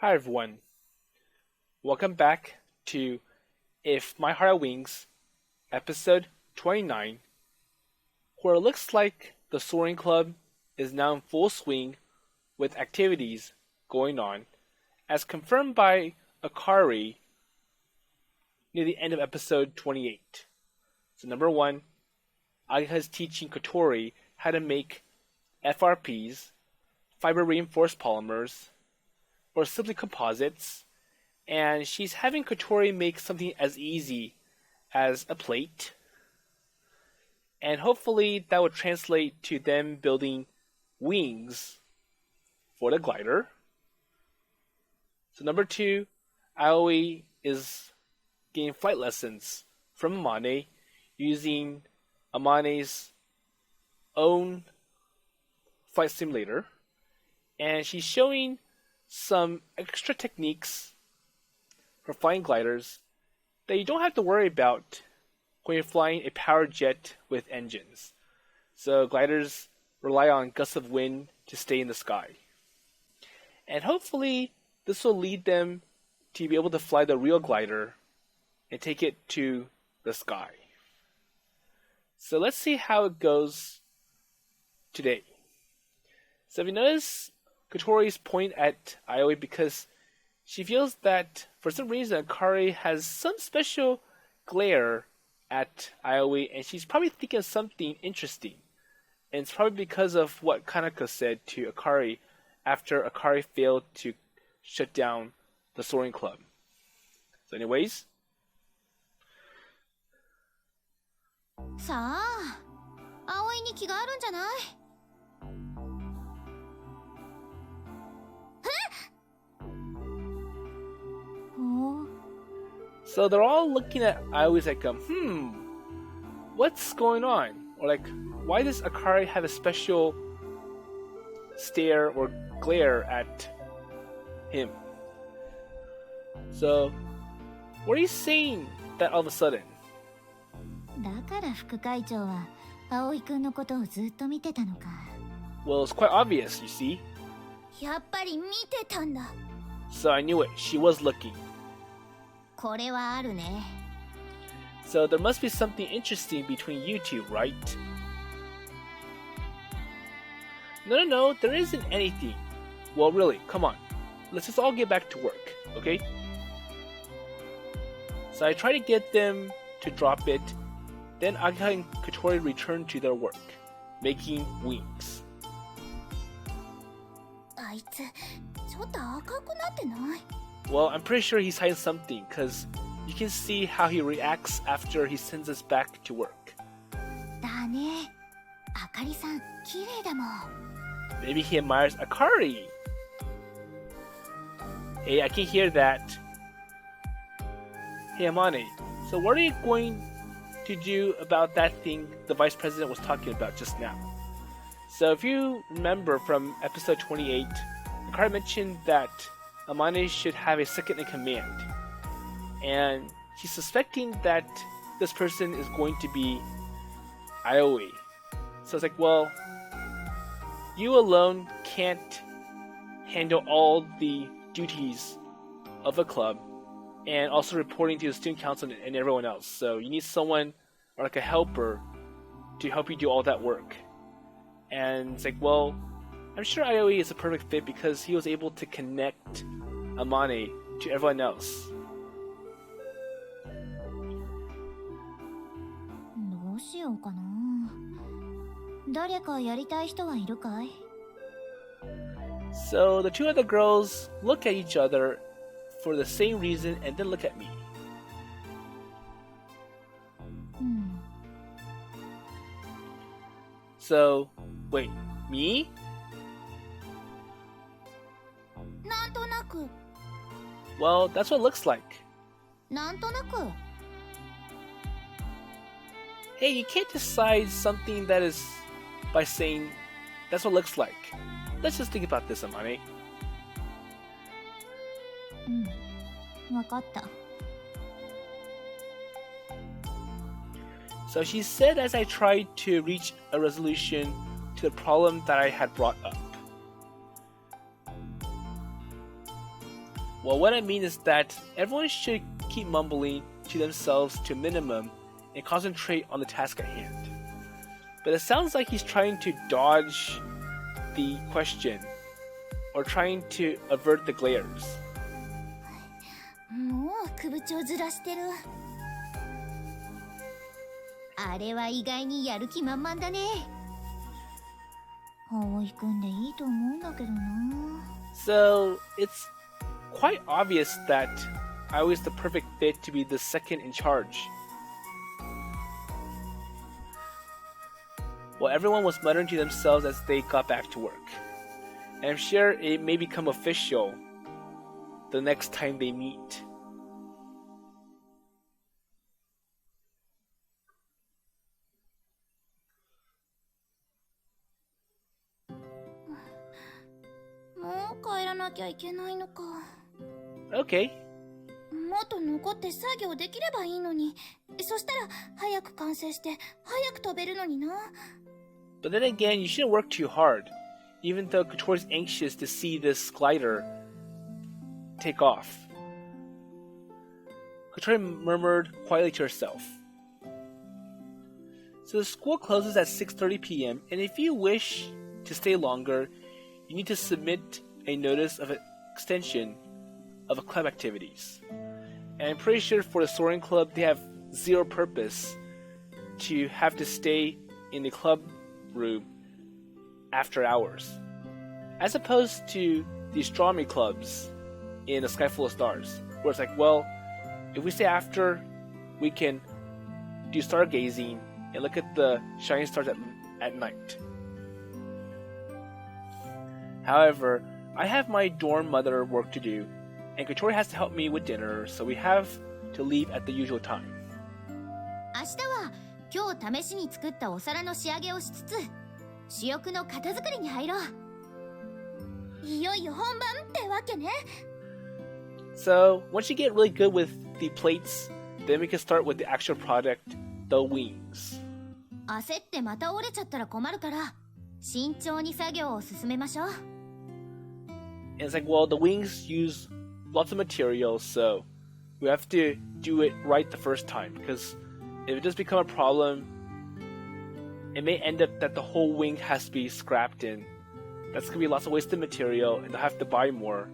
Hi everyone, welcome back to If My Heart Had Wings, episode 29, where it looks like the Soaring Club is now in full swing with activities going on, as confirmed by Akari near the end of episode 28. So number one, Ageha is teaching Kotori how to make FRPs, fiber reinforced polymers, or simply composites, and she's having Kotori make something as easy as a plate, and hopefully that would translate to them building wings for the glider. So number two, Aoi is getting flight lessons from Amane using Amane's own flight simulator, and she's showing some extra techniques for flying gliders that you don't have to worry about when you're flying a power jet with engines. So gliders rely on gusts of wind to stay in the sky. And hopefully this will lead them to be able to fly the real glider and take it to the sky. So let's see how it goes today. So if you notice Kotori's point at Aoi because she feels that for some reason Akari has some special glare at Aoi, and she's probably thinking of something interesting. And it's probably because of what Kanako said to Akari after Akari failed to shut down the Soaring Club. So anyways. さあ、葵に気があるんじゃない？ So they're all looking at Aoi like, what's going on? Or like, why does Akari have a special stare or glare at him? So, what are you saying that all of a sudden? だから副会長は葵くんのことをずっと見てたのか。 Well, it's quite obvious, you see. やっぱり見てたんだ。 So I knew it. She was looking. これはあるね。 So there must be something interesting between you two, right? No, there isn't anything. Well, really, come on. Let's just all get back to work, okay? So I try to get them to drop it. Then Ageha and Kotori return to their work, making wings. あいつ、ちょっと赤くなってない？ Well, I'm pretty sure he's hiding something, because you can see how he reacts after he sends us back to work. だね。あかりさん、綺麗だもん。 Maybe he admires Akari. Hey, I can hear that. Hey, Amane, so what are you going to do about that thing the Vice President was talking about just now? So if you remember from episode 28, Akari mentioned that Amane should have a second in command. And she's suspecting that this person is going to be Aoi. So it's like, well, you alone can't handle all the duties of a club and also reporting to the student council and everyone else. So you need someone or like a helper to help you do all that work. And it's like, well, I'm sure Aoi is a perfect fit because he was able to connect Amane to everyone else. どうしようかな。誰かやりたい人はいるかい？ So the two other girls look at each other for the same reason and then look at me. So, wait, me? なんとなく。 Well, that's what it looks like. なんとなく。 Hey, you can't decide something that is by saying that's what it looks like. Let's just think about this, Amane. わかった。 So she said as I tried to reach a resolution to the problem that I had brought up. Well, what I mean is that everyone should keep mumbling to themselves to a minimum and concentrate on the task at hand. But it sounds like he's trying to dodge the question or trying to avert the glares. もうくぶちをずらしてる。あれは意外にやる気満々だね。葵くんでいいと思うんだけどな。So, it's quite obvious that I was the perfect fit to be the second in charge. Well, everyone was muttering to themselves as they got back to work. And I'm sure it may become official the next time they meet. Okay. もっと残って作業できればいいのに。そしたら早く完成して早く飛べるのにな。But then again, you shouldn't work too hard, even though Kotori's anxious to see this glider take off. Kotori murmured quietly to herself. So the school closes at 6:30 p.m. and if you wish to stay longer, you need to submit a notice of extension of club activities. And I'm pretty sure for the Soaring Club, they have zero purpose to have to stay in the club room after hours, as opposed to the astronomy clubs in A Sky Full of Stars, where it's like, well, if we stay after, we can do stargazing and look at the shining stars at night. However, I have my dorm mother work to do, and Kotori has to help me with dinner, so we have to leave at the usual time. 明日は今日試しに作ったお皿の仕上げをしつつ、主翼の型作りに入ろう。いよいよ本番ってわけね。So, once you get really good with the plates, then we can start with the actual product, the wings. 焦ってまた折れちゃったら困るから、慎重に作業を進めましょう。And it's like, well, the wings use lots of materials, so we have to do it right the first time, because if it does become a problem, it may end up that the whole wing has to be scrapped in. That's going to be lots of wasted material, and they'll have to buy more.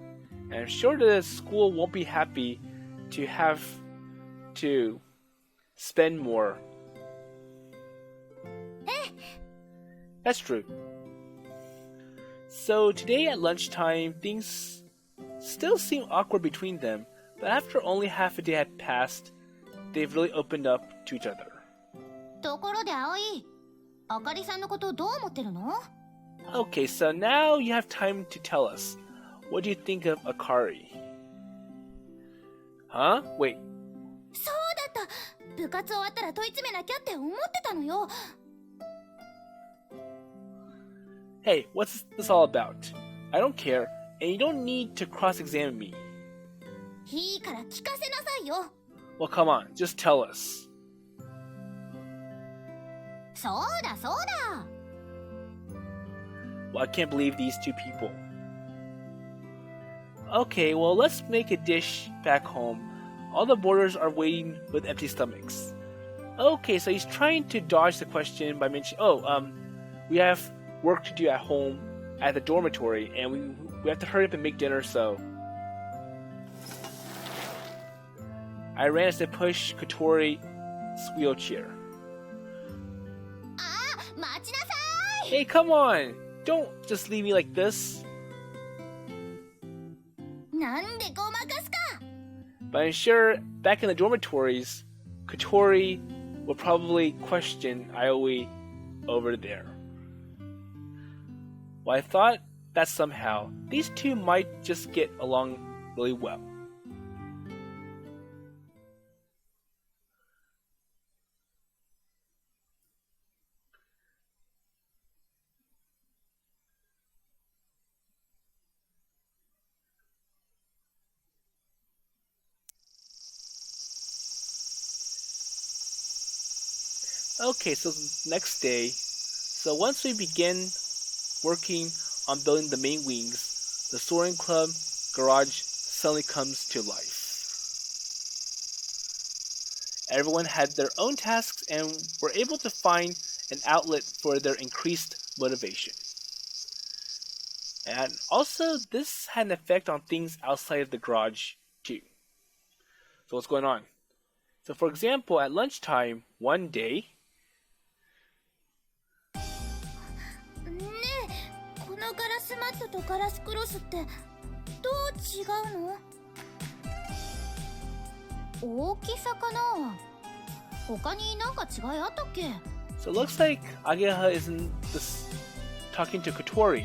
And I'm sure the school won't be happy to have to spend more. That's true. So today at lunchtime, things still seem awkward between them, but after only half a day had passed, they've really opened up to each other. ところで葵、あかりさんのことどう思ってるの？ Okay, so now you have time to tell us. What do you think of Akari? Huh? Wait. そうだった。部活終わったら問い詰めなきゃって思ってたのよ。Hey, what's this all about? I don't care, and you don't need to cross-examine me. いいから聞かせなさいよ。Well, come on, just tell us. そうだそうだ。Well, I can't believe these two people. Okay, well, let's make a dish back home. All the boarders are waiting with empty stomachs. Okay, so he's trying to dodge the question by mentioning, we have work to do at home at the dormitory, and we have to hurry up and make dinner, so... I ran as they pushed Kotori's wheelchair. あ、待ちなさい。 Hey, come on! Don't just leave me like this. なんでごまかすか。 But I'm sure back in the dormitories, Kotori will probably question Aoi over there. Well, I thought that somehow these two might just get along really well. Okay, so next day, so once we begin working on building the main wings, the Soaring Club garage suddenly comes to life. Everyone had their own tasks and were able to find an outlet for their increased motivation. And also, this had an effect on things outside of the garage, too. So what's going on? So for example, at lunchtime, one day... ねえ、このガラスマットとガラスクロスってどう違うの？大きさかな？他になんか違いあったっけ？ So it looks like Ageha is in this, talking to Kotori.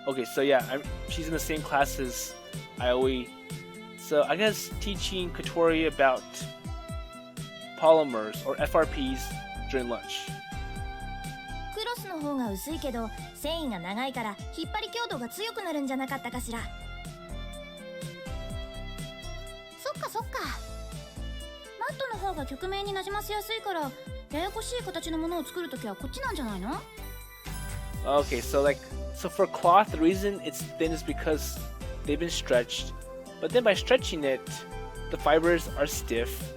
Okay, so yeah, she's in the same class as Aoi. So I guess teaching Kotori about polymers or FRPs during lunch. クロスの方が薄いけど繊維が長いから引っ張り強度が強くなるんじゃなかったかしら。そっかそっか。マットの方が曲面になじませやすいからややこしい形のものを作るときはこっちなんじゃないの？ Okay, so for cloth, the reason it's thin is because they've been stretched. But then by stretching it, the fibers are stiff,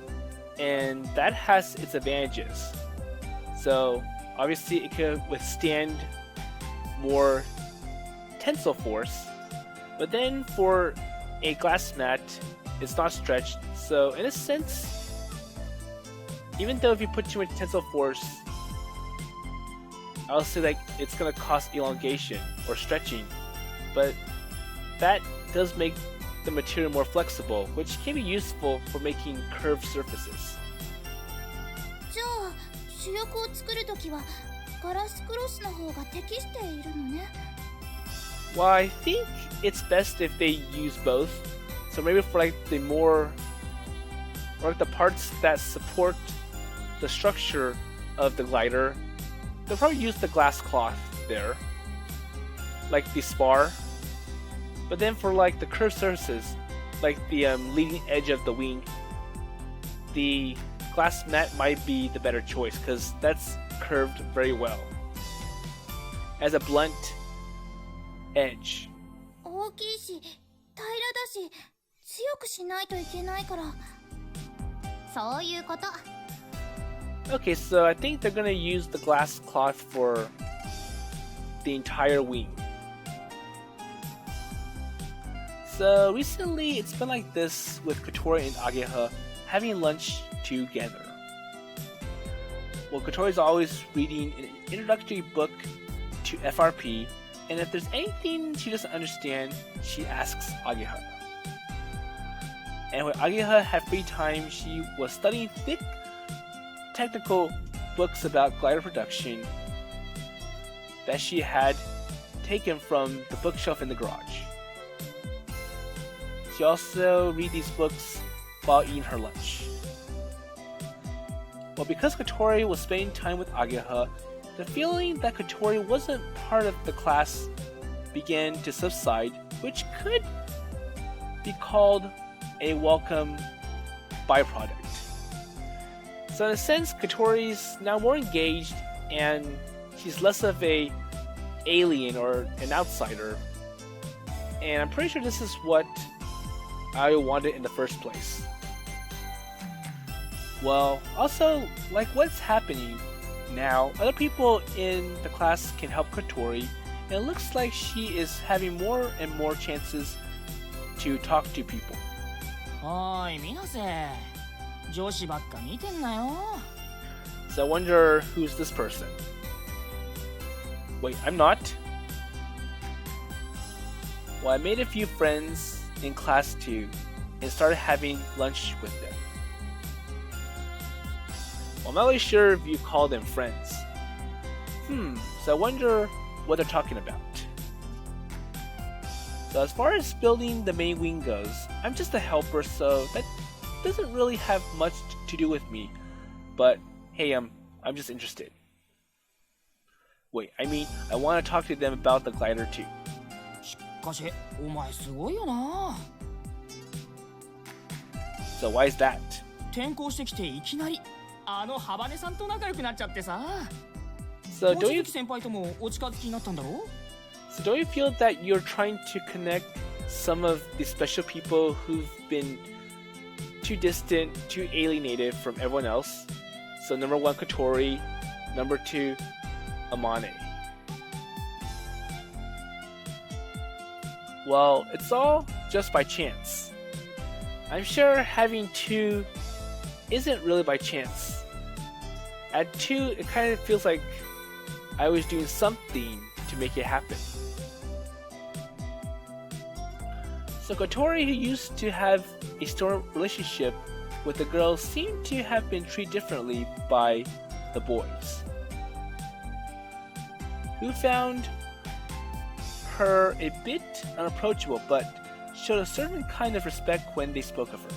and that has its advantages. So obviously it can withstand more tensile force. But then for a glass mat, it's not stretched. So in a sense, even though if you put too much tensile force, I'll say it's gonna cause elongation or stretching, but that does make the material more flexible, which can be useful for making curved surfaces. じゃあ主翼を作るときはガラスクロスの方が適しているのね。Well, I think it's best if they use both. So maybe for the more, or the parts that support the structure of the glider, they'll probably use the glass cloth there, like the spar. But then for the curved surfaces, like the leading edge of the wing, the glass mat might be the better choice because that's curved very well. As a blunt edge. 大きいし平らだし強くしないといけないから。そういうこと。Okay, so I think they're gonna use the glass cloth for the entire wing. So recently, it's been like this with Kotori and Ageha having lunch together. Well, Kotori's always reading an introductory book to FRP, and if there's anything she doesn't understand, she asks Ageha. And when Ageha had free time, she was studying thick technical books about glider production that she had taken from the bookshelf in the garage. She also read these books while eating her lunch. Well, because Kotori was spending time with Ageha, the feeling that Kotori wasn't part of the class began to subside, which could be called a welcome byproduct. So in a sense, Kotori's now more engaged and she's less of a alien or an outsider. And I'm pretty sure this is what I wanted in the first place. Well, also, what's happening now, other people in the class can help Kotori, and it looks like she is having more and more chances to talk to people. おい、みなせ。女子ばっか見てんなよ。So I wonder who's this person. Wait, I'm not. Well, I made a few friends in class too and started having lunch with them. Well, I'm not really sure if you call them friends. So I wonder what they're talking about. So as far as building the main wing goes, I'm just a helper, so that doesn't really have much to do with me. But hey, I'm just interested. Wait, I mean, I want to talk to them about the glider too. しかし、お前すごいよな。So why is that? 転校してきていきなりあのハバネさんと仲良くなっちゃってさ。So don't you 先輩ともお近づきになったんだろ？ So don't you feel that you're trying to connect some of the special people who've been too distant, too alienated from everyone else. So number 1, Kotori. Number 2, Amane. Well, it's all just by chance. I'm sure having 2 isn't really by chance. At 2, it kind of feels like I was doing something to make it happen. So Kotori, who used to have a strong relationship with the girls, seemed to have been treated differently by the boys, who found her a bit unapproachable, but showed a certain kind of respect when they spoke of her.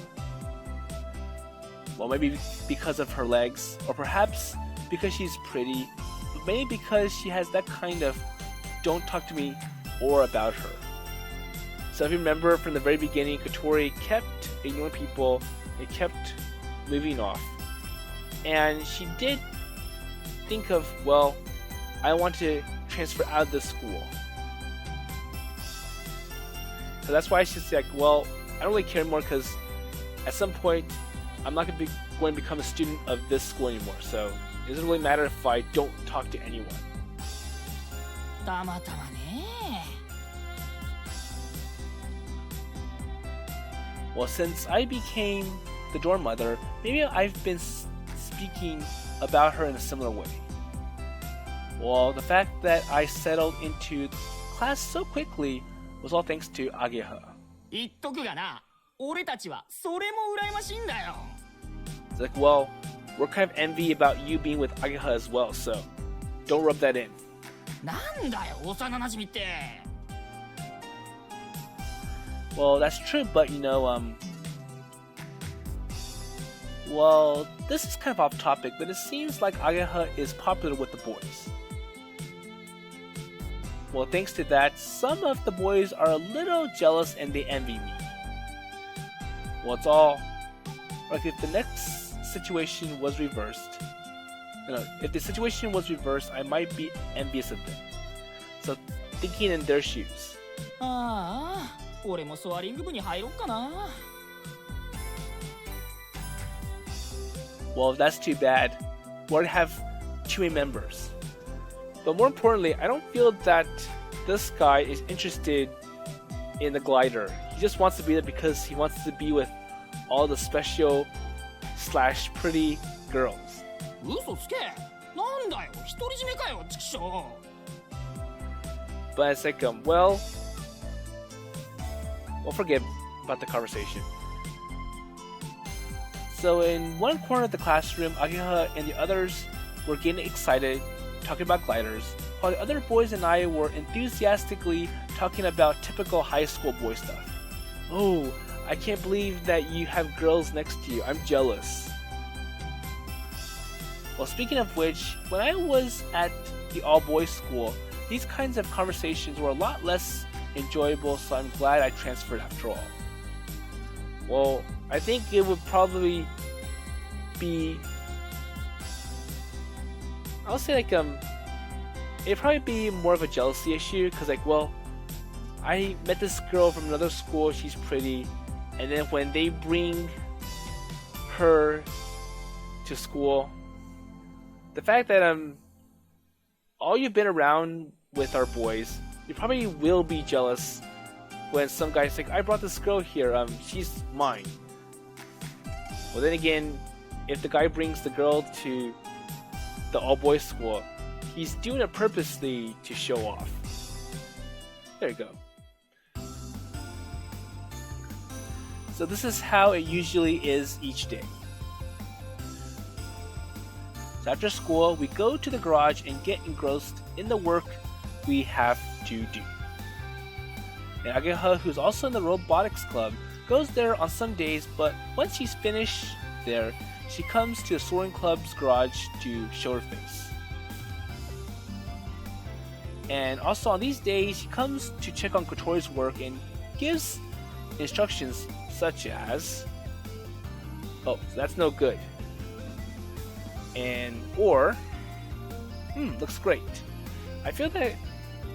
Well, maybe because of her legs, or perhaps because she's pretty, but maybe because she has that kind of "don't talk to me" or about her. So if you remember from the very beginning, Kotori kept ignoring people and kept moving off. And she did think of, well, I want to transfer out of this school. So that's why she's like, well, I don't really care anymore because at some point I'm not going to become a student of this school anymore. So it doesn't really matter if I don't talk to anyone. たまたまね。 Well, since I became the dorm mother, maybe I've been speaking about her in a similar way. Well, the fact that I settled into class so quickly was all thanks to Ageha. 言っとくがな、俺たちはそれも羨ましいんだよ。 It's like, well, we're kind of envy about you being with Ageha as well, so don't rub that in. なんだよ、幼馴染って。 Well, that's true, but well, this is kind of off topic, but it seems like Ageha is popular with the boys. Well, thanks to that, some of the boys are a little jealous and they envy me. Well, it's all like if the next situation was reversed, if the situation was reversed, I might be envious of them. So, thinking in their shoes. ああ、俺もソアリング部に入ろっかな。 Well, that's too bad. We're to have 2 members. But more importantly, I don't feel that this guy is interested in the glider. He just wants to be there because he wants to be with all the special / pretty girls. 嘘つけ。なんだよ、独り占めかよ、チキショー。 But it's like, well, we'll forget about the conversation. So in one corner of the classroom, Ageha and the others were getting excited, talking about gliders, while the other boys and I were enthusiastically talking about typical high school boy stuff. Oh, I can't believe that you have girls next to you. I'm jealous. Well, speaking of which, when I was at the all-boys school, these kinds of conversations were a lot less enjoyable, so I'm glad I transferred after all. Well, I think it would probably be, I'll say like it'd probably be more of a jealousy issue, because like, well, I met this girl from another school, she's pretty, and then when they bring her to school, the fact that all you've been around with are boys, you probably will be jealous when some guy's like, I brought this girl here, she's mine. Well, then again, if the guy brings the girl to the all-boys school, he's doing it purposely to show off. There you go. So this is how it usually is each day. So after school, we go to the garage and get engrossed in the work we have to do. And Ageha, who's also in the Robotics Club, goes there on some days, but once she's finished there, she comes to the Soaring Club's garage to show her face. And also on these days, she comes to check on Kotori's work and gives instructions such as, oh, so that's no good. Or, looks great. I feel that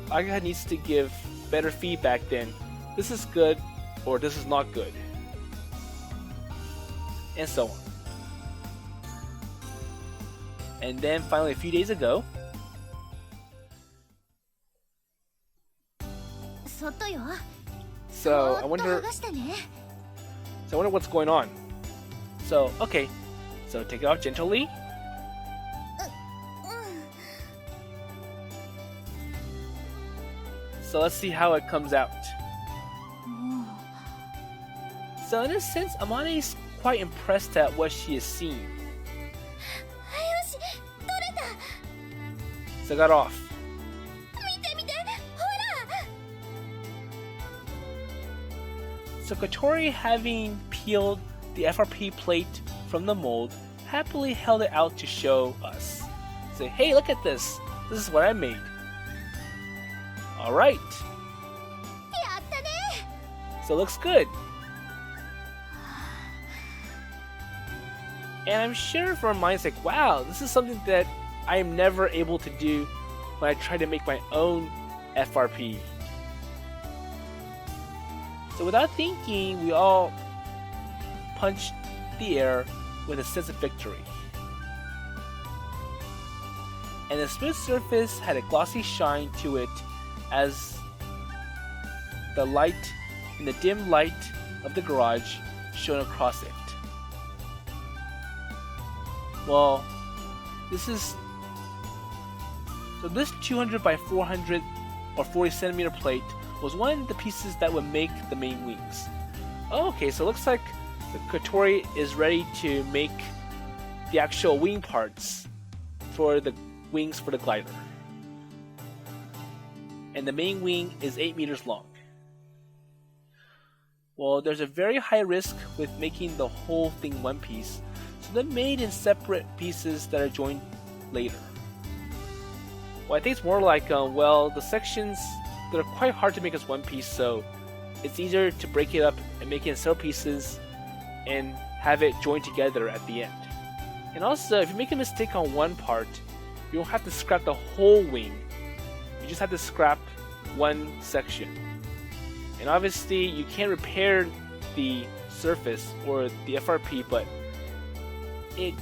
Ageha needs to give better feedback than, this is good, or this is not good, and so on. And then finally, a few days ago, 外よ。 so I そーっと wonder 剥がしてね。 what's going on. So okay, so take it off gently. So let's see how it comes out. も So in a sense, Amane is quite impressed at what she is seeing. う。よし、取れた。 So it got off. 見て見て、ほら。 So Kotori, having peeled the FRP plate from the mold, happily held it out to show us. Say, hey, look at this. This is what I made. Alright. やったね。 So it looks good. And I'm sure for our minds like, wow, this is something that I am never able to do when I try to make my own FRP. So without thinking, we all punched the air with a sense of victory. And the smooth surface had a glossy shine to it as the light in the dim light of the garage shone across it. Well, this 200 by 400 or 40 centimeter plate was one of the pieces that would make the main wings. Oh, okay, so it looks like the Kotori is ready to make the actual wing parts for the wings for the glider. And the main wing is 8 meters long. Well, there's a very high risk with making the whole thing one piece, so they're made in separate pieces that are joined later. Well, I think it's more like, the sections that are quite hard to make as one piece, so it's easier to break it up and make it in several pieces and have it joined together at the end. And also, if you make a mistake on one part, you don't have to scrap the whole wing. You just have to scrap one section. And obviously, you can't repair the surface or the FRP, but it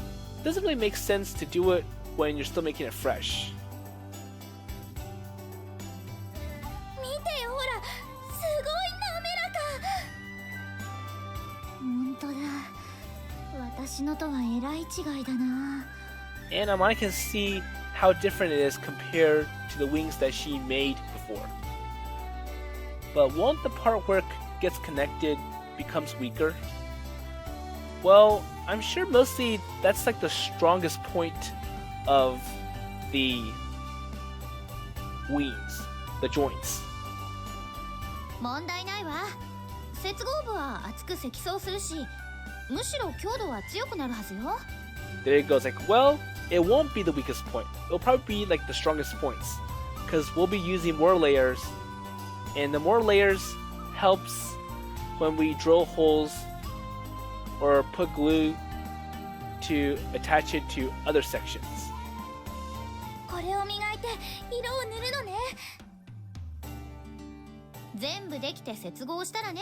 doesn't really make sense to do it when you're still making it fresh. 見てよ、ほら。すごい滑らか。ほんとだ。私のとはえらい違いだな。 And Amane can see how different it is compared to the wings that she made before. But won't the part where it gets connected becomes weaker? Well, I'm sure mostly that's like the strongest point of the wings, the joints. 問題ないわ。接合部は厚く積層するし、むしろ強度は強くなるはずよ。 There it goes, like, well, it won't be the weakest point. It'll probably be like the strongest points, because we'll be using more layers, and the more layers helps when we drill holes or put glue to attach it to other sections. これを磨いて色を塗るのね。全部できて接合したらね。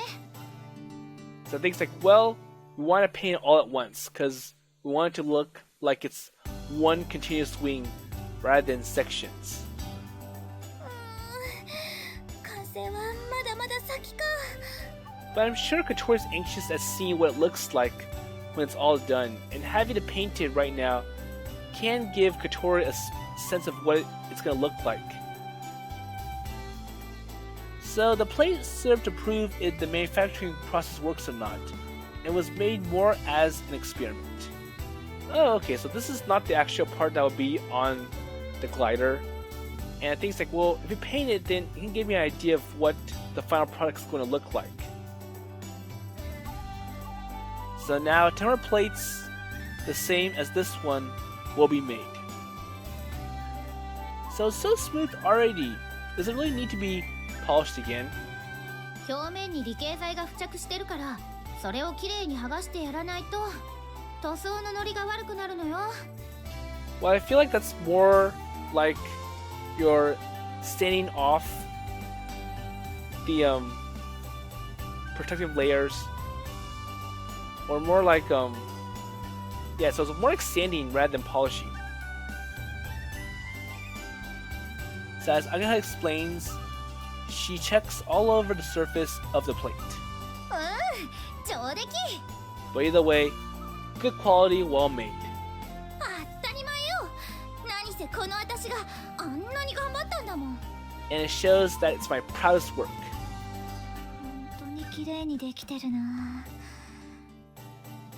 So things like, well, we want to paint it all at once, because we want it to look like it's one continuous wing rather than sections. 完成はまだまだ先か。 But I'm sure Kotori's anxious at seeing what it looks like when it's all done, and having to paint it right now can give Kotori a sense of what it's going to look like. So the plate served to prove if the manufacturing process works or not, and was made more as an experiment. Oh, okay, so this is not the actual part that will be on the glider. And I think it's like, well, if you paint it, then you can give me an idea of what the final product is going to look like. So now 10 more plates, the same as this one, will be made. So it's so smooth already. Does it really need to be polished again? 表面に理系剤が付着してるから、それをきれいに剥がしてやらないと塗装のノリが悪くなるのよ。 Well, I feel like that's more like you're standing off the protective layers, or more like yeah, so it's more like sanding rather than polishing. So as Ageha explains, she checks all over the surface of the plate. 上出来 But either way, good quality, well made. 当たり前よ。何せこの私があんなに頑張ったんだもん。 And it shows that it's my proudest work. 本当に綺麗にできてるな。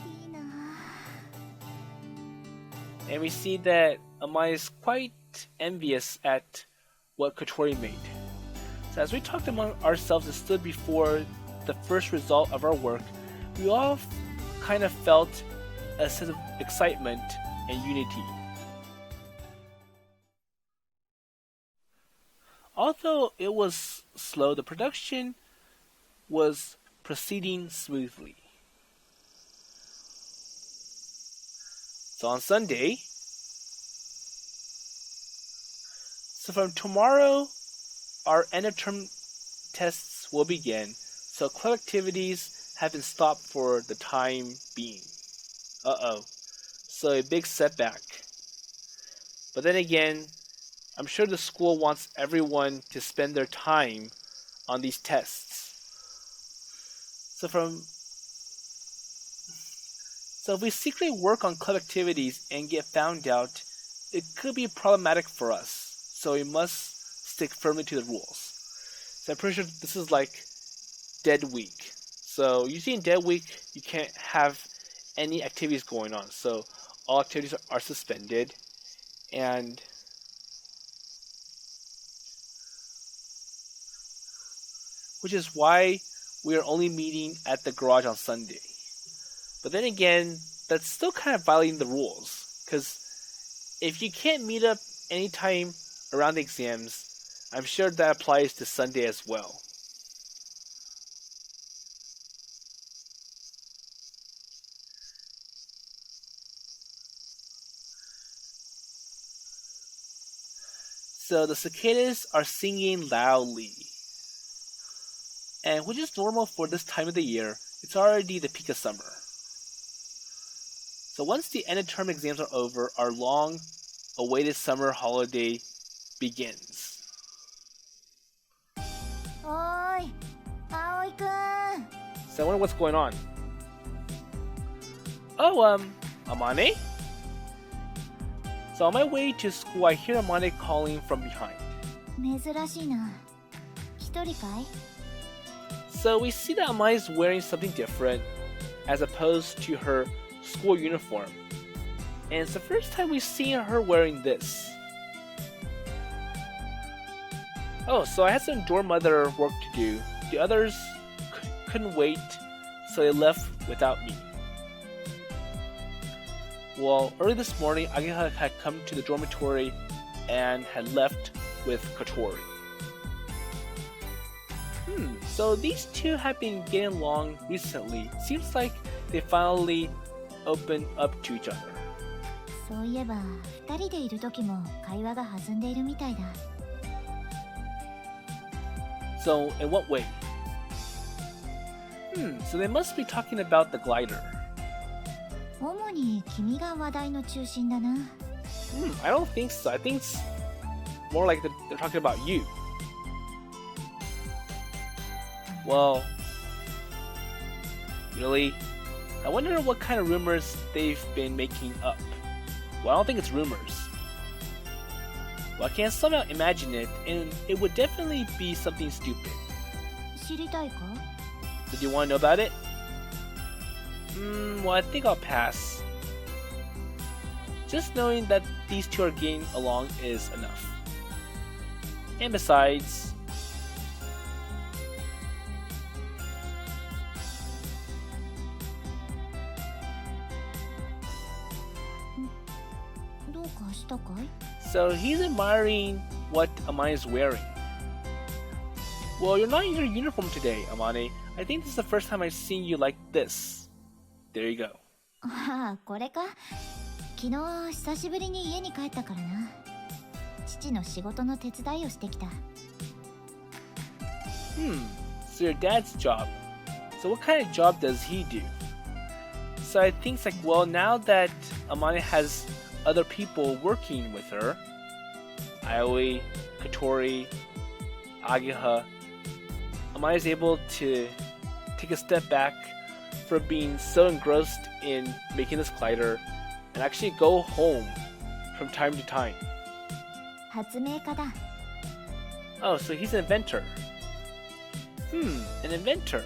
いいな。 And we see that Amane is quite envious at what Kotori made. So as we talked among ourselves and stood before the first result of our work, we all kind of felt a sense of excitement and unity. Although it was slow, the production was proceeding smoothly. So on Sunday, so from tomorrow, our end of term tests will begin, so club activities have been stopped for the time being. So a big setback. But then again, I'm sure the school wants everyone to spend their time on these tests. So if we secretly work on club activities and get found out, it could be problematic for us. So we must stick firmly to the rules. So I'm pretty sure this is like dead week. So usually in dead week, you can't have any activities going on. So all activities are suspended. And which is why we are only meeting at the garage on Sunday. But then again, that's still kind of violating the rules. Because if you can't meet up anytime around the exams, I'm sure that applies to Sunday as well. So the cicadas are singing loudly. And which is normal for this time of the year, it's already the peak of summer. So once the end of term exams are over, our long-awaited summer holiday begins. Oi, Aoi-kun. So I wonder what's going on. Oh, Amane? So on my way to school, I hear Amane calling from behind. 珍しいな。一人かい? So we see that Amane is wearing something different as opposed to her school uniform. And it's the first time we've seen her wearing this. Oh, so I had some dorm mother work to do. The others couldn't wait, so they left without me. Well, early this morning, Ageha had come to the dormitory and had left with Kotori. So these two have been getting along recently. Seems like they finally opened up to each other. そういえば、二人でいる時も会話が弾んでいるみたいだ。So, in what way? So they must be talking about the glider. 主に君が話題の中心だな。I don't think so. I think it's more like they're talking about you. Well, really? I wonder what kind of rumors they've been making up. Well, I don't think it's rumors. Well, I can somehow imagine it, and it would definitely be something stupid. 知りたいか? So do you want to know about it? Well, I think I'll pass. Just knowing that these two are getting along is enough. And besides, so he's admiring what Amane is wearing. Well, you're not in your uniform today, Amane. I think this is the first time I've seen you like this. There you go. ああ、これか。昨日久しぶりに家に帰ったからな。父の仕事の手伝いをしてきた。So your dad's job. So what kind of job does he do? So I think it's like, well, now that Amane has other people working with her, Aoi, Kotori, Ageha, Amane is able to take a step back from being so engrossed in making this glider and actually go home from time to time. 発明家だ。 Oh, so he's an inventor. An inventor.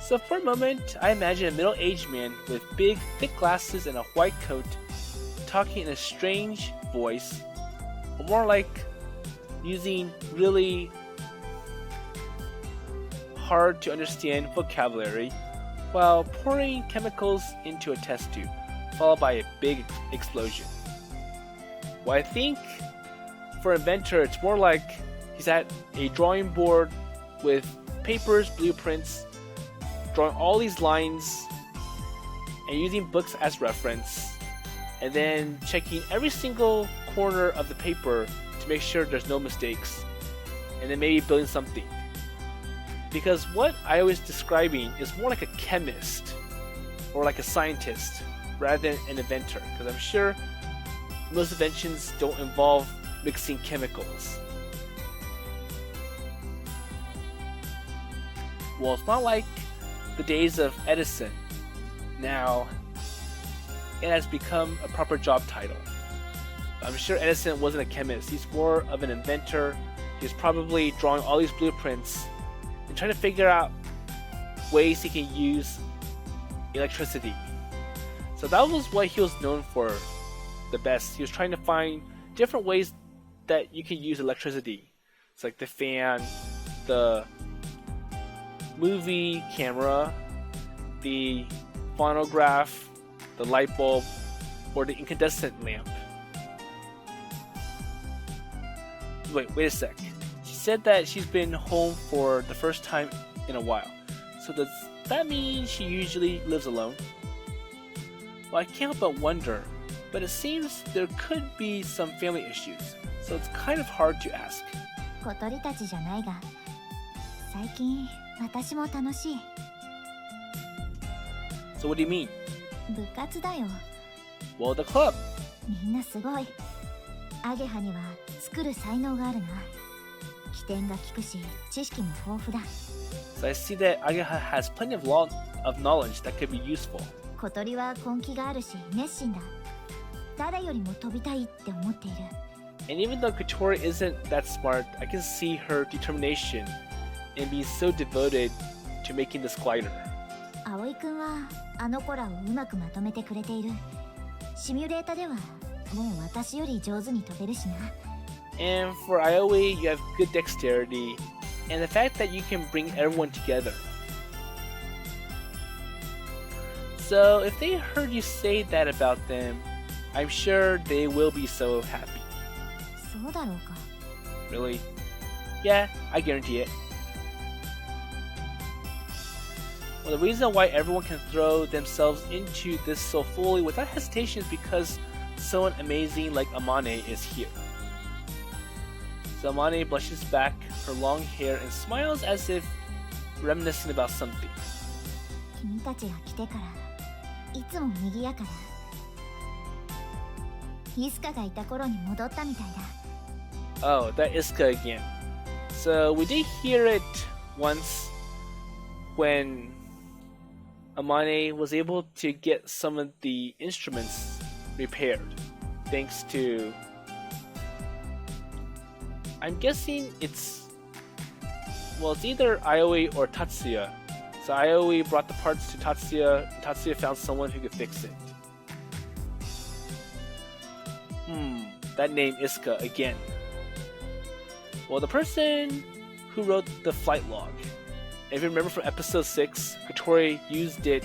So for a moment, I imagine a middle-aged man with big, thick glasses and a white coat talking in a strange voice, or more like using really hard to understand vocabulary while pouring chemicals into a test tube, followed by a big explosion. Well, I think for inventor, it's more like he's at a drawing board with papers, blueprints, drawing all these lines and using books as reference, and then checking every single corner of the paper to make sure there's no mistakes, and then maybe building something. Because what I was describing is more like a chemist or like a scientist rather than an inventor, because I'm sure most inventions don't involve mixing chemicals. Well, it's not like the days of Edison. Now, it has become a proper job title. I'm sure Edison wasn't a chemist. He's more of an inventor. He's probably drawing all these blueprints and trying to figure out ways he can use electricity. So that was what he was known for the best. He was trying to find different ways that you can use electricity. It's like the fan, the movie camera, the phonograph, the light bulb, or the incandescent lamp. Wait a sec. She said that she's been home for the first time in a while. So does that mean she usually lives alone? Well, I can't help but wonder, but it seems there could be some family issues, so it's kind of hard to ask. 小鳥たちじゃないが、最近私も楽しい。 So what do you mean? 部活だよ。 Well, the club. みんなすごい。アゲハには作る才能があるな。起点が利くし、知識も豊富だ。 So I see that Ageha has plenty of knowledge that could be useful. 小鳥は根気があるし、熱心だ。誰よりも飛びたいって思っている。 And even though Kotori isn't that smart, I can see her determination in being so devoted to making this glider. 葵くんはあの子らをうまくまとめてくれている。シミュレータではもう私より上手に飛べるしな。 And for Aoi, you have good dexterity, and the fact that you can bring everyone together. So if they heard you say that about them, I'm sure they will be so happy. そうだろうか。 Really? Yeah, I guarantee it. Well, the reason why everyone can throw themselves into this so fully without hesitation is because someone amazing like Amane is here. So Amane brushes back her long hair and smiles as if reminiscing about something. 君たちが来てからいつも賑やかだ。イスカがいた頃に戻ったみたいだ。 Oh, that Iska again. So we did hear it once when Amane was able to get some of the instruments repaired thanks to, I'm guessing it's either Aoi or Tatsuya. So Aoi brought the parts to Tatsuya, and Tatsuya found someone who could fix it. That name Iska again. Well, the person who wrote the flight log, if you remember from episode 6, Kotori used it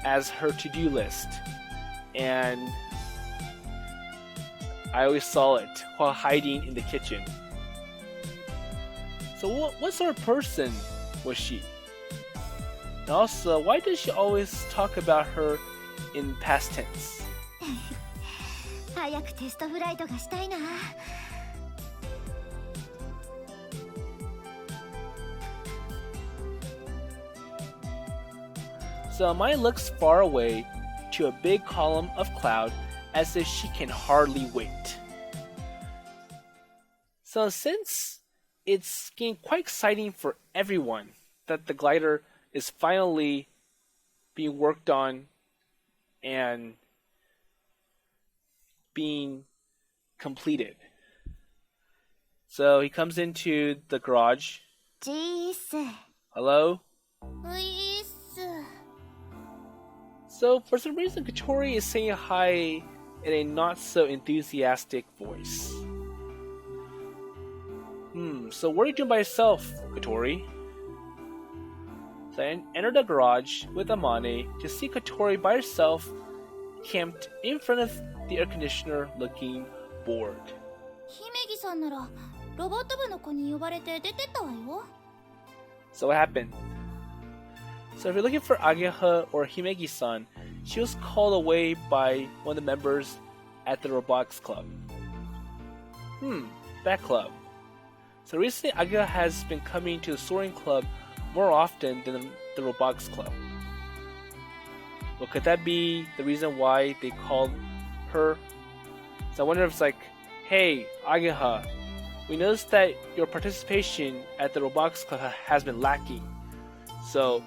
as her to-do list, and I always saw it while hiding in the kitchen. So what sort of person was she? And also, why does she always talk about her in past tense? 早くテストフライトがしたいな。So Amane looks far away to a big column of cloud as if she can hardly wait. So since it's getting quite exciting for everyone that the glider is finally being worked on and being completed. So he comes into the garage. ジース。 Hello? ういっす。 So for some reason, Kotori is saying hi in a not so enthusiastic voice. So what are you doing by yourself, Kotori? So I enter the garage with Amane to see Kotori by herself, camped in front of the air conditioner, looking bored. 姫木さんならロボット部の子に呼ばれて出てったわよ。 So what happened? So if you're looking for Ageha or Himegi-san, she was called away by one of the members at the Robotics Club. That club. So recently Ageha has been coming to the Soaring Club more often than the Robotics Club. Well, could that be the reason why they called her? So I wonder if it's like, hey, Ageha, we noticed that your participation at the Robotics Club has been lacking. So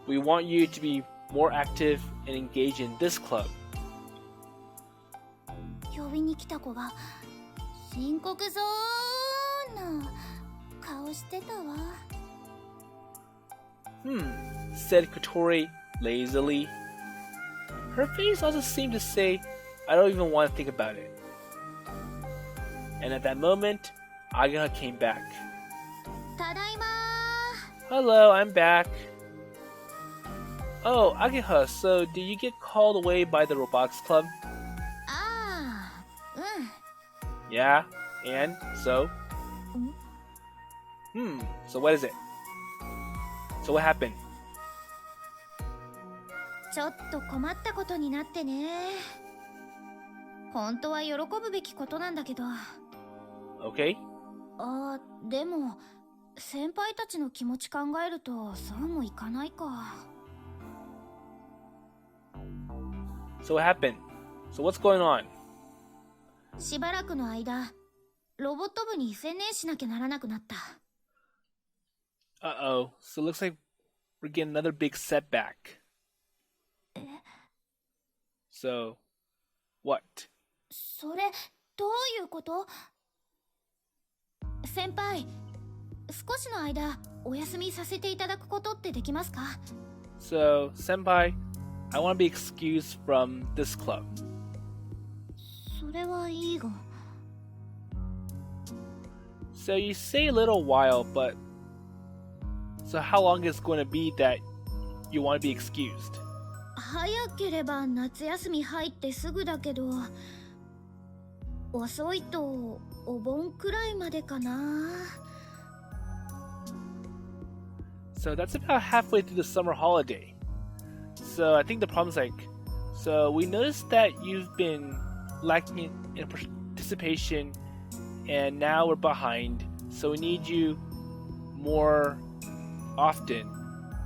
we want you to be more active and engage in this club. 呼びに来た子が深刻そうな顔してたわ。 Said Kotori lazily. Her face also seemed to say, I don't even want to think about it. And at that moment, Ageha came back. ただいま。 Hello, I'm back. Oh, Ageha, so did you get called away by the Robotics Club? ああ、うん。 Yeah, and so? So what is it? So what happened? ちょっと困ったことになってね。本当は喜ぶべきことなんだけど。 Okay. あー、でも先輩たちの気持ち考えるとそうもいかないか。 So what happened? So what's going on? しばらくの間、ロボット部に専念しなきゃならなくなった。 Uh-oh. So it looks like we're getting another big setback. So, what? それ、どういうこと？先輩、少しの間お休みさせていただくことってできますか？ So, Senpai, I want to be excused from this club. それはいいが。 So you say a little while, but... So how long is it going to be that you want to be excused? 早ければ夏休み入ってすぐだけど、遅いとお盆くらいまでかな。 So that's about halfway through the summer holiday. So I think the problem is like... So we noticed that you've been lacking in participation, and now we're behind. So we need you more often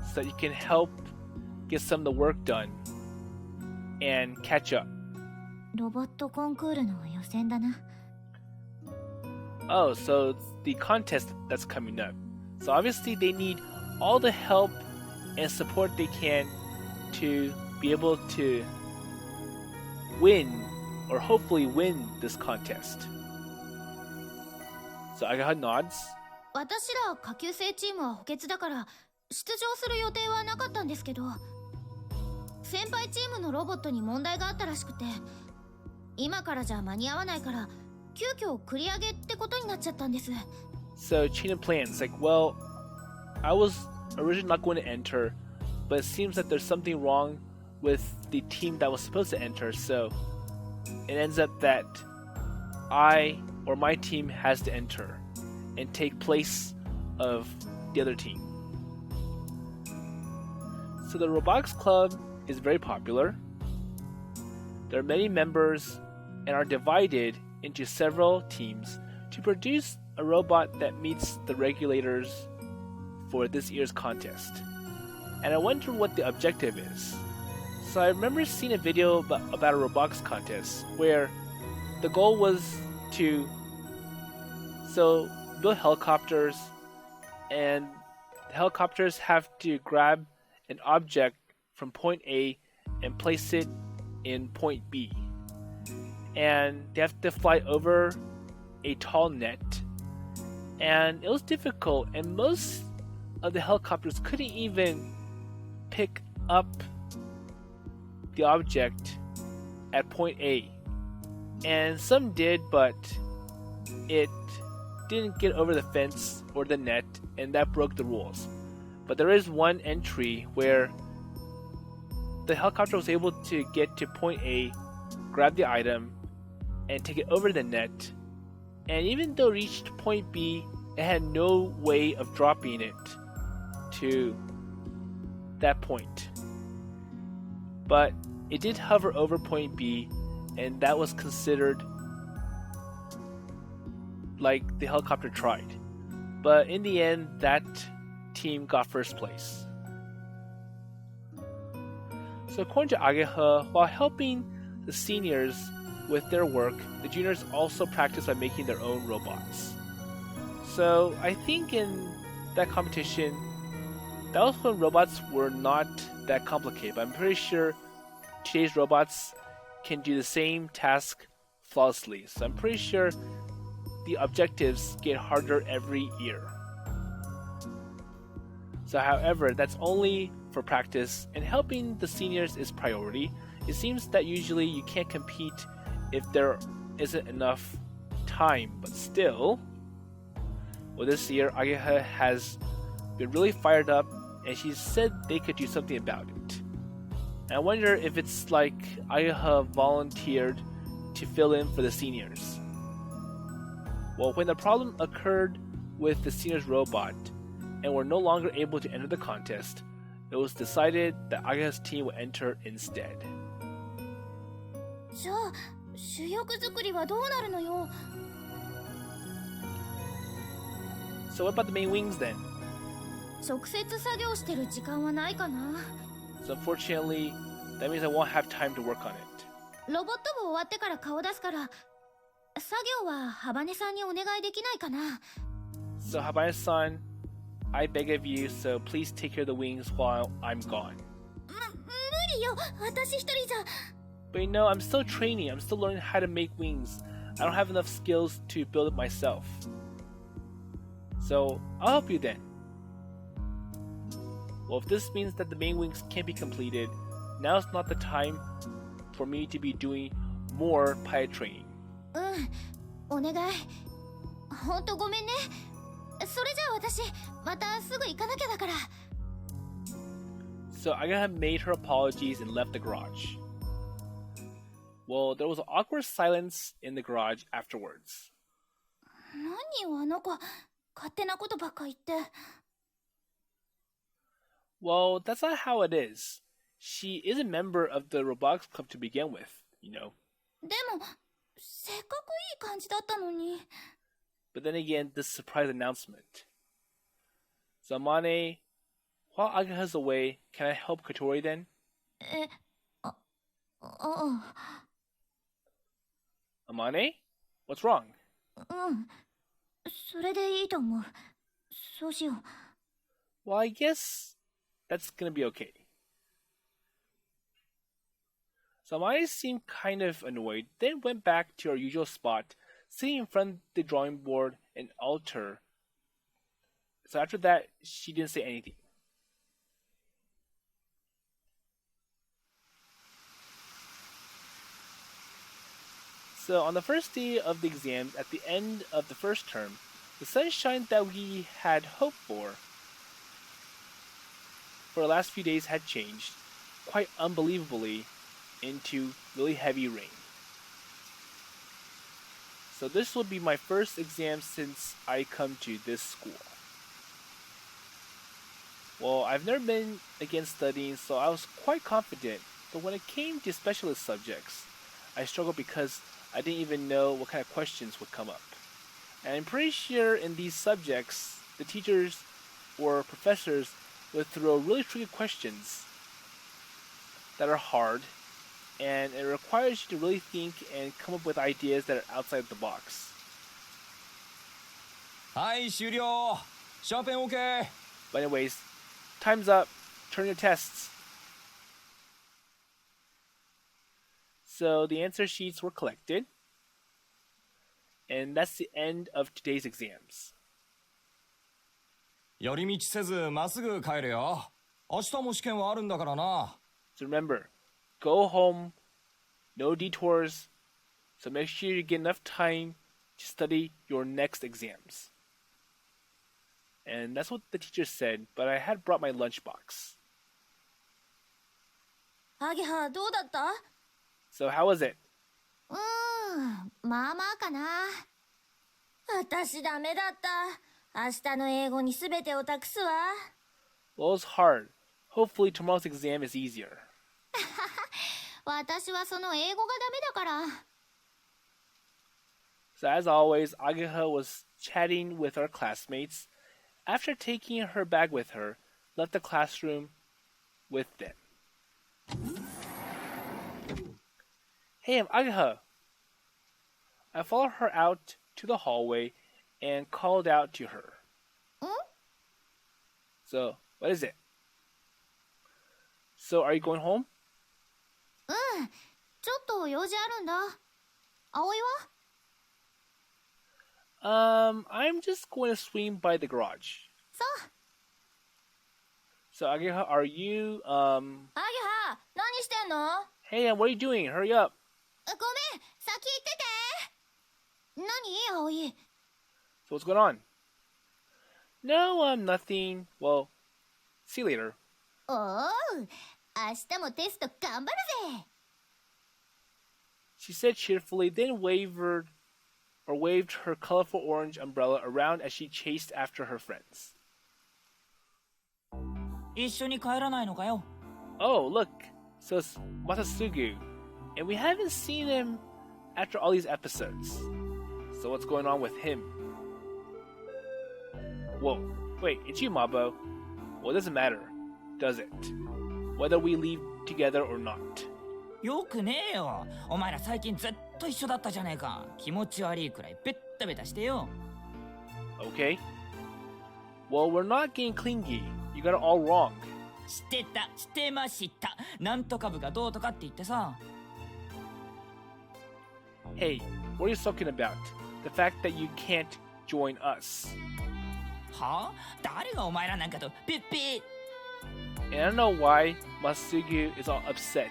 so that you can help get some of the work done and catch up. ロボットコンクールの予選だな。 Oh, so it's the contest that's coming up. So obviously they need all the help and support they can to be able to win, or hopefully win, this contest. So Ageha nods. 私ら下級生チームは補欠だから出場する予定はなかったんですけど、先輩チームのロボットに問題があったらしくて、今からじゃ間に合わないから急遽繰り上げってことになっちゃったんです。 So chain of plans, like, well, I was originally not going to enter, but it seems that there's something wrong with the team that was supposed to enter, so it ends up that I or my team has to enter and take place of the other team. So the Robotics Club is very popular. There are many members and are divided into several teams to produce a robot that meets the regulators for this year's contest. and I wonder what the objective is. So I remember seeing a video about a robotics contest where the goal was to build helicopters, and the helicopters have to grab an object from point A and place it in point B. And they have to fly over a tall net. And it was difficult, and most of the helicopters couldn't even pick up the object at point A. And some did, but it didn't get over the fence or the net, and that broke the rules. But there is one entry where the helicopter was able to get to point A, grab the item, and take it over the net. And even though it reached point B, it had no way of dropping it to that point. But it did hover over point B, and that was considered like the helicopter tried. But in the end, that team got first place. So according to Ageha, while helping the seniors with their work, the juniors also practice by making their own robots. So I think in that competition, that was when robots were not that complicated, but I'm pretty sure today's robots can do the same task flawlessly. So I'm pretty sure the objectives get harder every year. So however, that's only for practice, and helping the seniors is priority. It seems that usually you can't compete if there isn't enough time, but still, well, this year Ageha has been really fired up, and she said they could do something about it. And I wonder if it's like Ageha volunteered to fill in for the seniors. Well, when the problem occurred with the seniors robot and were no longer able to enter the contest, it was decided that Ageha's team would enter instead. じゃあ主翼作りはどうなるのよ。 So what about the main wings then? 直接作業してる時間はないかな。 So unfortunately, that means I won't have time to work on it. ロボット部終わってから顔出すから、作業はハバネさんにお願いできないかな。 So Habane-san, I beg of you, so please take care of the wings while I'm gone. 無理よ、私一人じゃ。 But you know, I'm still training, I'm still learning how to make wings. I don't have enough skills to build it myself. So I'll help you then. Well, if this means that the main wings can't be completed, now's not the time for me to be doing more pilot training. お願い。ほんとごめんね。それじゃあ私、またすぐ行かなきゃだから。 So Ageha made her apologies and left the garage. Well, there was an awkward silence in the garage afterwards. 何よあの子、勝手なことばっか言って。 Well, that's not how it is. She is a member of the Robotics Club to begin with, you know. でも、せっかくいい感じだったのに。 But then again, this surprise announcement. So Amane, while Ageha's away, can I help Kotori then? あ、Amane? What's wrong? それでいいと思う。そうしよう。 Well, I guess that's gonna be okay. So Amane seemed kind of annoyed, then went back to our usual spot, sitting in front of the drawing board and altar. So after that, she didn't say anything. So on the first day of the exams, at the end of the first term, the sunshine that we had hoped for the last few days had changed, quite unbelievably, into really heavy rain. So this will be my first exam since I come to this school. Well, I've never been against studying, so I was quite confident, but when it came to specialist subjects, I struggled because I didn't even know what kind of questions would come up. And I'm pretty sure in these subjects, the teachers or professors would throw really tricky questions that are hard, and it requires you to really think and come up with ideas that are outside the box. はい終了シャーペン OK But anyways, time's up. Turn your tests. So the answer sheets were collected, and that's the end of today's exams. 寄り道せずまっすぐ帰れよ明日も試験はあるんだからな So remember, go home, no detours, so make sure you get enough time to study your next exams. And that's what the teacher said, but I had brought my lunchbox. アゲハどうだった？ So how was it? まあまあかな。私ダメだった。明日の英語にすべてを託すわ。Well, it was hard. Hopefully tomorrow's exam is easier. 私はその英語がダメだから。So as always, Ageha was chatting with our classmates. After taking her bag with her, left the classroom with them. Hey, I'm Ageha. I followed her out to the hallway and called out to her. So, what is it? So, are you going home? ちょっと用事あるんだ。葵は？ I'm just going to swing by the garage. そう。 So, Ageha, are you, アゲハ、何してんの？ Hey, what are you doing? Hurry up. ごめん、先行ってて。何、葵？ So, what's going on? No, nothing. Well, see you later. おお、明日もテスト頑張るぜ。 She said cheerfully, then waved her colorful orange umbrella around as she chased after her friends. 一緒に帰らないのかよ。 Oh, look. So it's Matasugu. And we haven't seen him after all these episodes. So what's going on with him? Whoa. Wait, it's you, Mabo. Well, it doesn't matter, does it? Whether we leave together or not. よくねえよ。お前ら最近ずっと一緒だったじゃねえか。気持ち悪いくらいベッタベタしてよ。 Okay. Well, we're not getting clingy. You got it all wrong. してました。なんとか部がどうとかって言ってさ。Hey, what are you talking about? The fact that you can't join us. はあ？誰がお前らなんかとピッピー。 And I don't know why Masugu is all upset.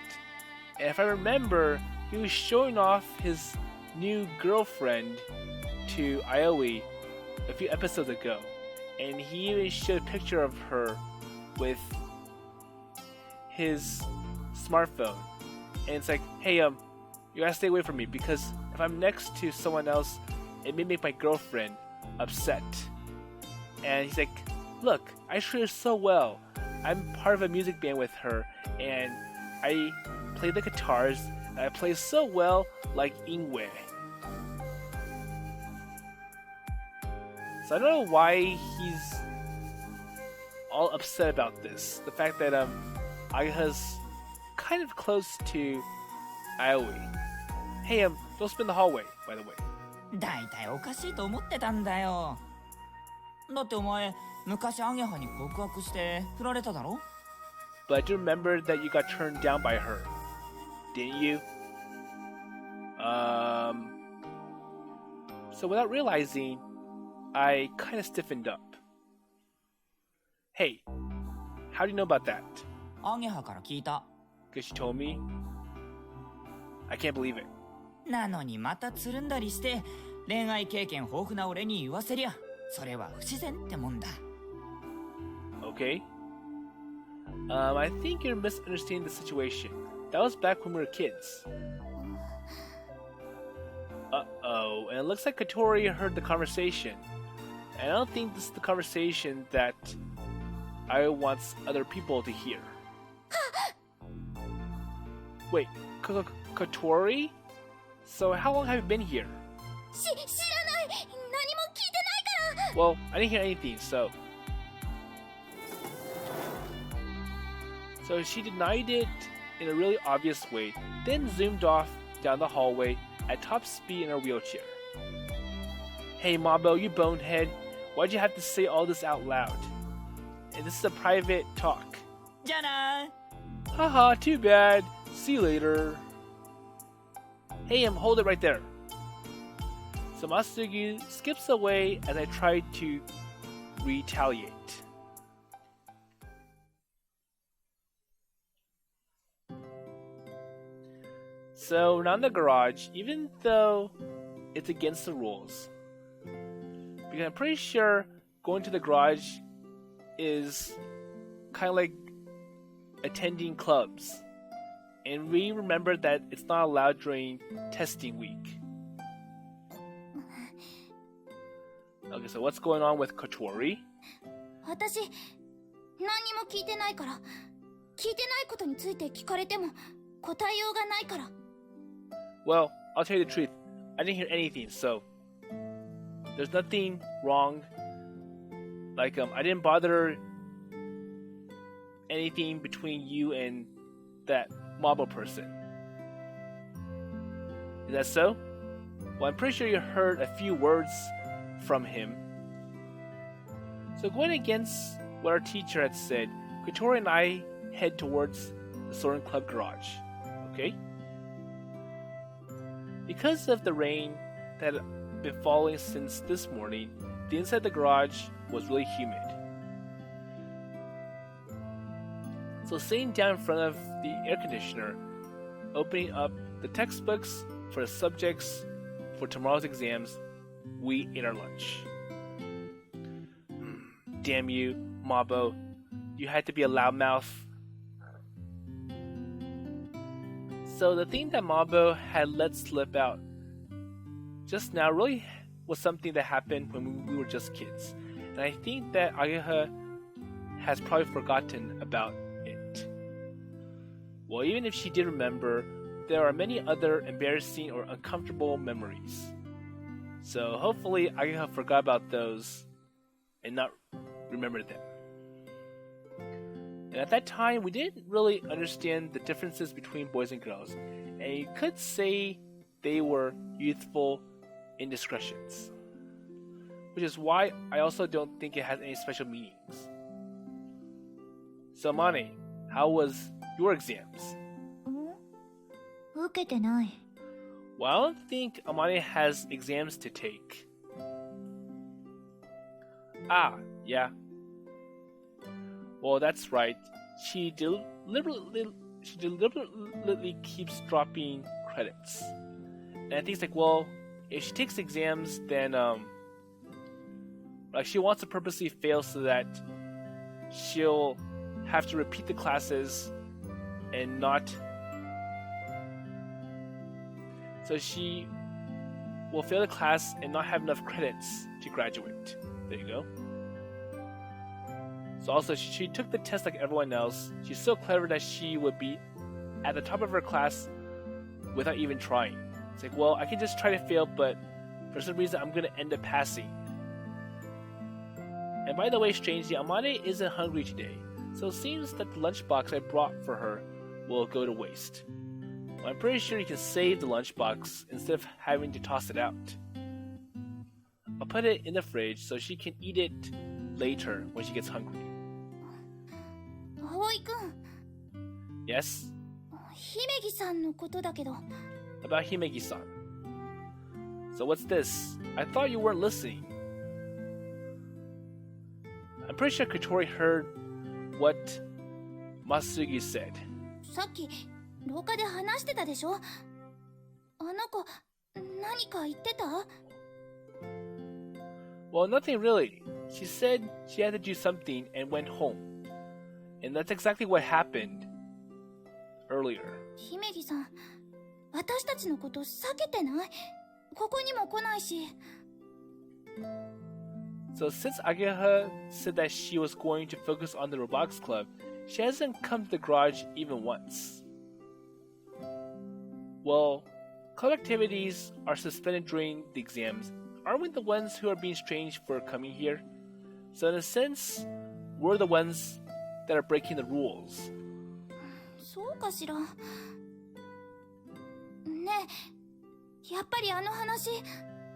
And if I remember, he was showing off his new girlfriend to Aoi a few episodes ago. And he even showed a picture of her with his smartphone. And it's like, hey, you gotta stay away from me because if I'm next to someone else, it may make my girlfriend upset. And he's like, look, I treat her so well. I'm part of a music band with her, and I play the guitars, and I play so well like Ingwe. So I don't know why he's all upset about this. The fact that Ageha's kind of close to Aoi. Hey, don't spin the hallway, by the way. だいたいおかしいと思ってたんだよ。だってお前、昔アゲハに告白して振られただろ？ But I do remember that you got turned down by her. Didn't you? So without realizing, I kind of stiffened up. Hey, how do you know about that? アゲハから聞いた。 Because she told me? I can't believe it. なのにまたつるんだりして恋愛経験豊富な俺に言わせりゃそれは不自然ってもんだ。 Okay. I think you're misunderstanding the situation. That was back when we were kids. Uh-oh, and it looks like Kotori heard the conversation. And I don't think this is the conversation that I wants other people to hear. Wait, Kotori? So how long have you been here? 知らない。何も聞いてないから。 Well, I didn't hear anything, so... So she denied it in a really obvious way, then zoomed off down the hallway at top speed in her wheelchair. Hey Mabo, you bonehead, why'd you have to say all this out loud? And this is a private talk. じゃあな Haha, too bad. See you later. Hey, hold it right there. So Masugi skips away as I try to retaliate. So now in the garage, even though it's against the rules, because I'm pretty sure going to the garage is kind of like attending clubs, and we remember that it's not allowed during testing week. Okay, so what's going on with Kotori? 私何にも聞いてないから、聞いてないことについて聞かれても答えようがないから。 Well, I'll tell you the truth. I didn't hear anything, so there's nothing wrong. Like, I didn't bother anything between you and that Mabo person. Is that so? Well, I'm pretty sure you heard a few words from him. So going against what our teacher had said, Kotori and I head towards the Soaring Club garage. Okay? Because of the rain that had been falling since this morning, the inside of the garage was really humid. So sitting down in front of the air conditioner, opening up the textbooks for the subjects for tomorrow's exams, we ate our lunch. Damn you, Mabo. You had to be a loudmouth. So the thing that Mabo had let slip out just now really was something that happened when we were just kids. And I think that Ageha has probably forgotten about it. Well, even if she did remember, there are many other embarrassing or uncomfortable memories. So hopefully Ageha forgot about those and not remember them. And at that time, we didn't really understand the differences between boys and girls, and you could say they were youthful indiscretions. Which is why I also don't think it has any special meanings. So Amane, how was your exams? 受けてない。 Well, I don't think Amane has exams to take. Ah, yeah. Well, that's right. She deliberately keeps dropping credits. And I think it's like, well, if she takes exams, then like she wants to purposely fail so that she'll have to repeat the classes and not. So she will fail the class and not have enough credits to graduate. There you go. So also, she took the test like everyone else. She's so clever that she would be at the top of her class without even trying. It's like, well, I can just try to fail, but for some reason, I'm going to end up passing. And by the way, strangely, Amane isn't hungry today, so it seems that the lunchbox I brought for her will go to waste. Well, I'm pretty sure you can save the lunchbox instead of having to toss it out. I'll put it in the fridge so she can eat it later when she gets hungry. 葵くん、 Yes? 姫木さんのことだけど。 About Himegi-san. So what's this? I thought you weren't listening. I'm pretty sure Kotori heard what Masugi said. さっき廊下で話してたでしょ。あの子何か言ってた？ Well, nothing really. She said she had to do something and went home. And that's exactly what happened earlier. 姫木さん、私たちのこと避けてない？ここにも来ないし。 So since Ageha said that she was going to focus on the Robotics Club, she hasn't come to the garage even once. Well, club activities are suspended during the exams. Aren't we the ones who are being strange for coming here? So in a sense, we're the ones that are breaking the rules. そうかしら。ねえ、やっぱりあの話。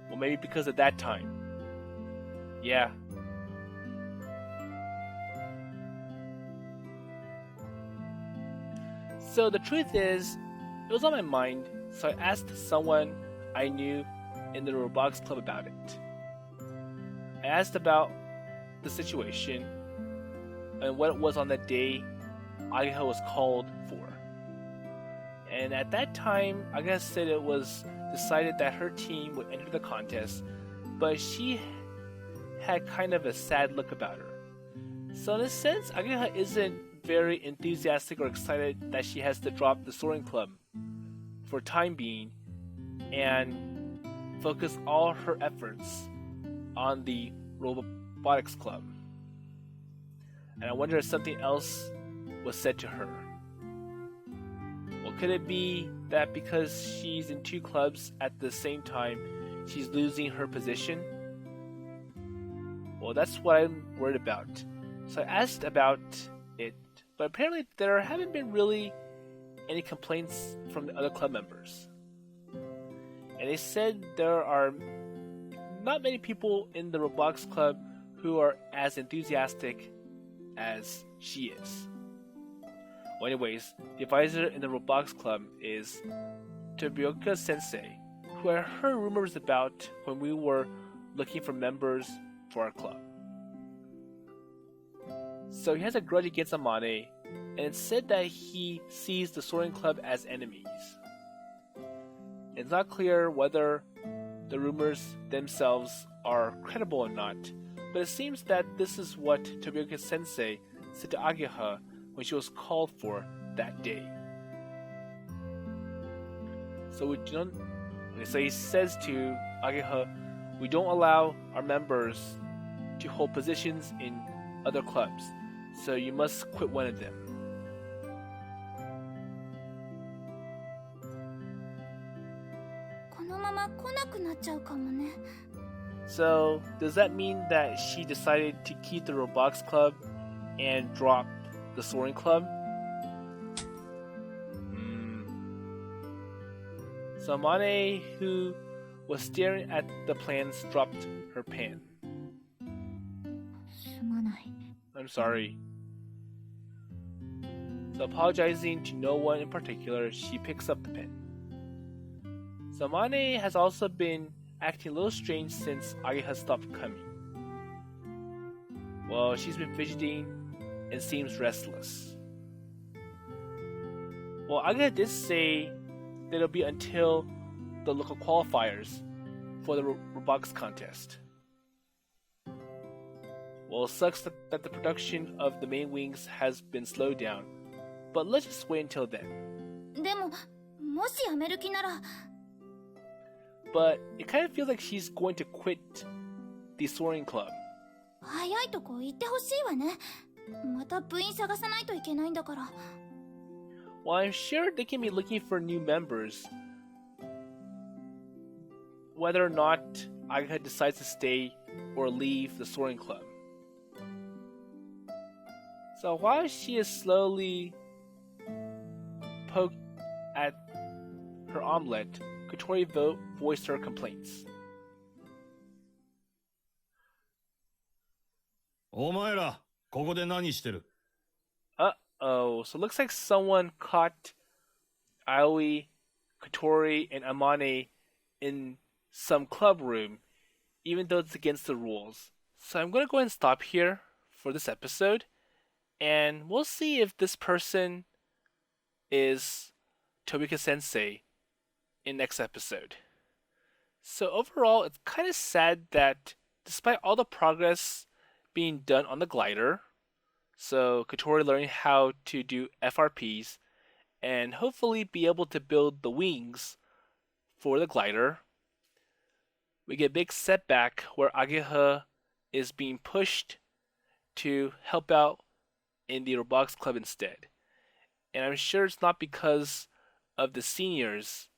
Well, maybe because of that time. Yeah. So the truth is, it was on my mind, so I asked someone I knew in the Robotics Club about it. I asked about the situation and what it was on the day Ageha was called for. And at that time, Ageha said it was decided that her team would enter the contest, but she had kind of a sad look about her. So in a sense, Ageha isn't very enthusiastic or excited that she has to drop the Soaring Club for time being and focus all her efforts on the Robotics Club. And I wonder if something else was said to her. Well, could it be that because she's in two clubs at the same time, she's losing her position? Well, that's what I'm worried about. So I asked about it, but apparently there haven't been really any complaints from the other club members. And they said there are not many people in the Robotics Club who are as enthusiastic as she is. Well, anyways, the advisor in the Robotics Club is Tobioka-sensei, who I heard rumors about when we were looking for members for our club. So he has a grudge against Amane, and it's said that he sees the Soaring Club as enemies. It's not clear whether the rumors themselves are credible or not, but it seems that this is what Tobioka-sensei said to Ageha when she was called for that day. So he says to Ageha, we don't allow our members to hold positions in other clubs, so you must quit one of them. So, does that mean that she decided to keep the Robotics Club and drop the Soaring Club? So Amane, who was staring at the plans, dropped her pen. I'm sorry. So apologizing to no one in particular, she picks up the pen. So Amane has also been acting a little strange since Ageha stopped coming. Well, she's been fidgeting and seems restless. Well, Ageha did say that it'll be until the local qualifiers for the robotics contest. Well, it sucks that the production of the main wings has been slowed down, but let's just wait until then. But it kind of feels like she's going to quit the Soaring Club. Well, I'm sure they can be looking for new members, whether or not Ageha decides to stay or leave the Soaring Club. So while she is slowly poked at her omelette, Kotori voiced her complaints. お前ら、ここで何してる? Uh-oh, so it looks like someone caught Aoi, Kotori, and Amane in some club room, even though it's against the rules. So I'm going to go ahead and stop here for this episode, and we'll see if this person is Tobioka-sensei in next episode. So overall, it's kind of sad that despite all the progress being done on the glider, so Kotori learning how to do FRPs and hopefully be able to build the wings for the glider, we get a big setback where Ageha is being pushed to help out in the Robotics Club instead. And I'm sure it's not because of the seniors,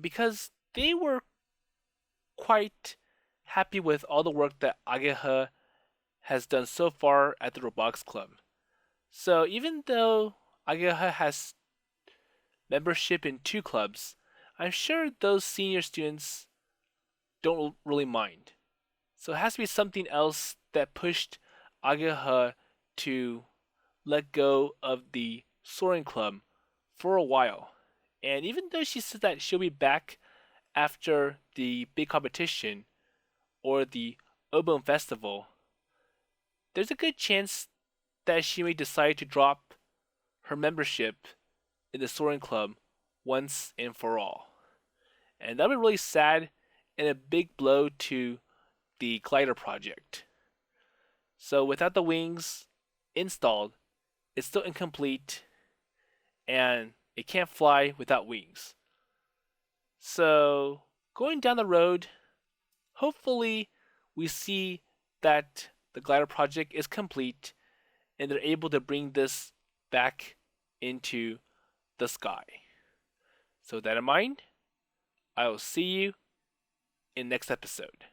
because they were quite happy with all the work that Ageha has done so far at the Robotics Club. So even though Ageha has membership in 2 clubs, I'm sure those senior students don't really mind. So it has to be something else that pushed Ageha to let go of the Soaring Club for a while. And even though she said that she'll be back after the big competition or the Obon Festival, there's a good chance that she may decide to drop her membership in the Soaring Club once and for all. And that would be really sad and a big blow to the glider project. So without the wings installed, it's still incomplete and it can't fly without wings. So going down the road, hopefully we see that the glider project is complete and they're able to bring this back into the sky. So with that in mind, I will see you in next episode.